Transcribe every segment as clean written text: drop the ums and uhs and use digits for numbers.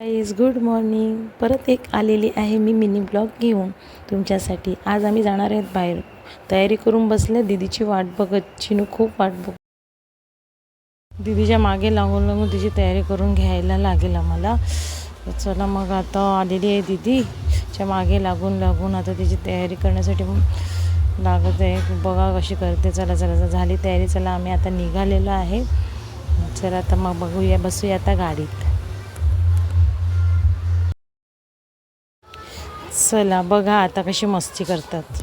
Guys good morning. परत एक आलेली आहे मी मिनी ब्लॉग घेऊन तुमच्यासाठी. आज आम्ही जाणार आहेत बाहेर. तयारी करून बसले, दीदीची वाट बघत. चिनू खूप वाट बघ, दीदीच्या मागे लागून लागून तिची तयारी करून घ्यायला लागेल आम्हाला. चला मग आता आलेली आहे दीदीच्या मागे लागून लागून आता तिची तयारी करण्यासाठी लागत आहे. बघा कशी करते. चला चला झाली तयारी. चला आम्ही आता निघालेलो आहे. चला आता मग बघूया, बसूया आता गाडीत. चला बघा आता कशी मस्ती करतात.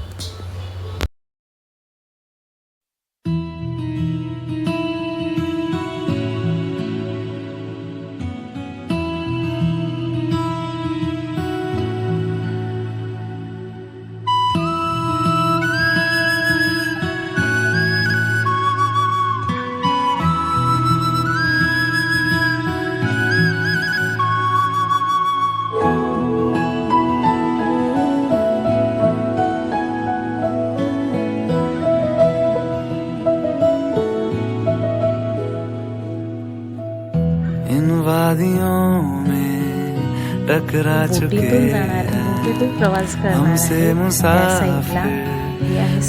इन वादियों में टकरा चुके प्रवास हमसे मुसाफिर,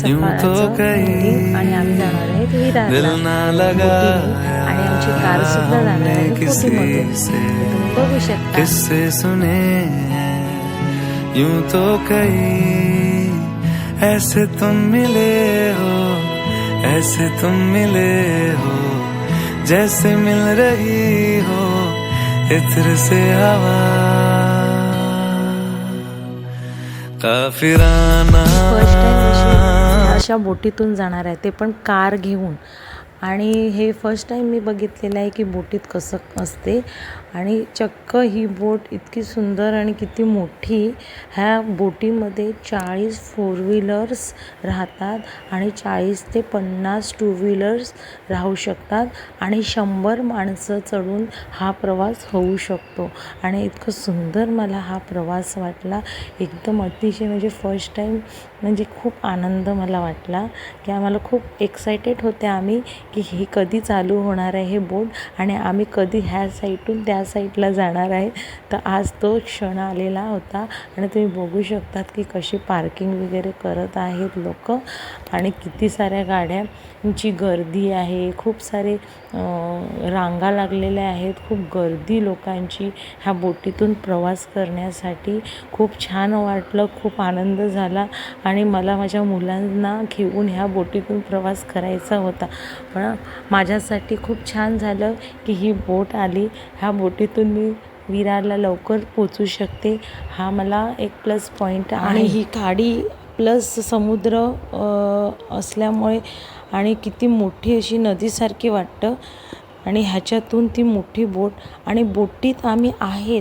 यूं तो कहीं दिल ना लगाया हमने किसी से, किससे सुने हैं यूं तो कहीं. ऐसे तुम मिले हो, ऐसे तुम मिले हो, जैसे मिल रही हो इत्र से हवा. काफिराना अशा बोटीतून जाणार आहे, ते पण कार घेऊन. आणि हे फर्स्ट टाईम मी बघितलेलं आहे की बोटीत कसं असते. आणि चक्क ही बोट इतकी सुंदर आणि किती मोठी. ह्या बोटीमध्ये 40 फोर व्हीलर्स राहतात आणि 40 ते 50 टू व्हीलर्स राहू शकतात आणि 100 माणसं चढून हा प्रवास होऊ शकतो. आणि इतकं सुंदर मला हा प्रवास वाटला. एकदम अतिशय म्हणजे फर्स्ट टाईम म्हणजे खूप आनंद मला वाटला की आम्हाला खूप एक्सायटेड होते आम्ही की हे कधी चालू होणार आहे हे बोट आणि आम्ही कधी ह्या साईडून त्या साईडला जाणार आहे. तर आज तो क्षण आलेला होता. आणि तुम्ही बघू शकतात की कशी पार्किंग वगैरे करत आहेत लोक आणि किती साऱ्या गाड्यांची गर्दी आहे. खूप सारे रांगा लागलेल्या आहेत. खूप गर्दी लोकांची ह्या बोटीतून प्रवास करण्यासाठी. खूप छान वाटलं, खूप आनंद झाला आणि मला माझ्या मुलांना घेऊन ह्या बोटीतून प्रवास करायचा होता. पण माझ्यासाठी खूप छान झालं की ही बोट आली. ह्या बोटीतून मी विरारला लवकर पोचू शकते. हा मला एक प्लस पॉईंट आहे. आणि ही खाडी प्लस समुद्र असल्यामुळे आणि किती मोठी अशी नदीसारखी वाटतं. आणि ह्याच्यातून ती मोठी बोट आणि बोटीत आम्ही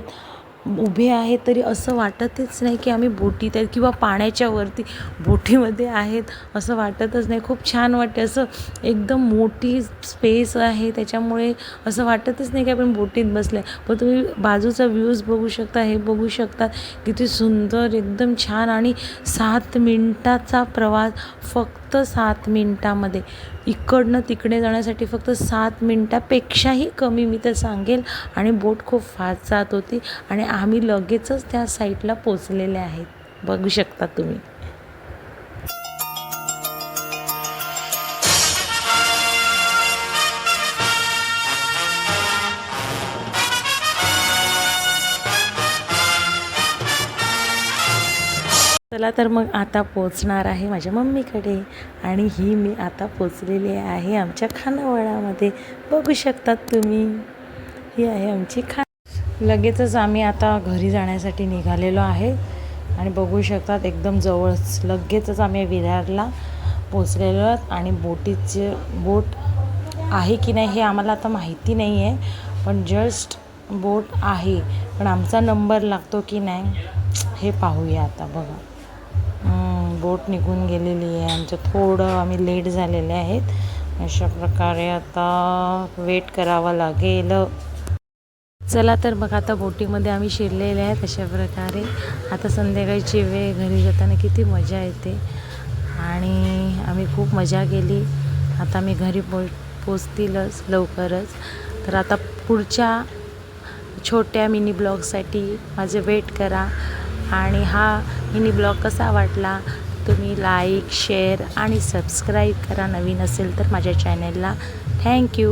उभे आहेत तरी असं वाटतच नाही की आम्ही बोटीत आहेत किंवा पाण्याच्या वरती बोटीमध्ये आहेत असं वाटतच नाही. खूप छान वाटते. असं एकदम मोठी स्पेस आहे त्याच्यामुळे असं वाटतच नाही की आपण बोटीत बसले. पण तुम्ही बाजूचा व्ह्यूज बघू शकता, हे बघू शकता किती सुंदर, एकदम छान. आणि 7 मिनिटाचा प्रवास, फक्त 7 मिनिटामध्ये. इकडनं तिकडे जाण्यासाठी फक्त 7 मिनिटापेक्षाही कमी मी तर सांगेल. आणि बोट खूप फास्ट जात होती आणि आम्ही लगेचच त्या साईडला पोचलेले आहेत. बघू शकता तुम्ही. चला तर मग आता पोचणार आहे माझ्या मम्मीकडे. आणि ही मी आता पोचलेली आहे आमच्या खानावळामध्ये. बघू शकतात तुम्ही, ही आहे आमची लगेचच आम्ही आता घरी जाण्यासाठी निघालेलो आहे. आणि बघू शकतात एकदम जवळच लगेचच आम्ही विरारला पोचलेलो आहोत. आणि बोट आहे की नाही हे आम्हाला आता माहिती नाही आहे, पण जस्ट बोट आहे. पण आमचा नंबर लागतो की नाही हे पाहूया आता. बघा बोट निघून गेलेली आहे. आमचं थोडं आम्ही लेट झालेले आहेत. अशा प्रकारे आता वेट करावा लागेल. चला तर बघा आता बोटीमध्ये आम्ही शिरलेले आहेत. अशा प्रकारे आता संध्याकाळची वेळ, घरी जाताना किती मजा येते आणि आम्ही खूप मजा केली. आता मी घरी पोचतीलच लवकरच. तर आता पुढच्या छोट्या मिनी ब्लॉगसाठी माझे वेट करा. आणि हा मिनी ब्लॉग कसा वाटला तुम्ही लाईक शेअर आणि सबस्क्राईब करा नवीन असेल तर माझ्या चॅनेलला. थँक्यू.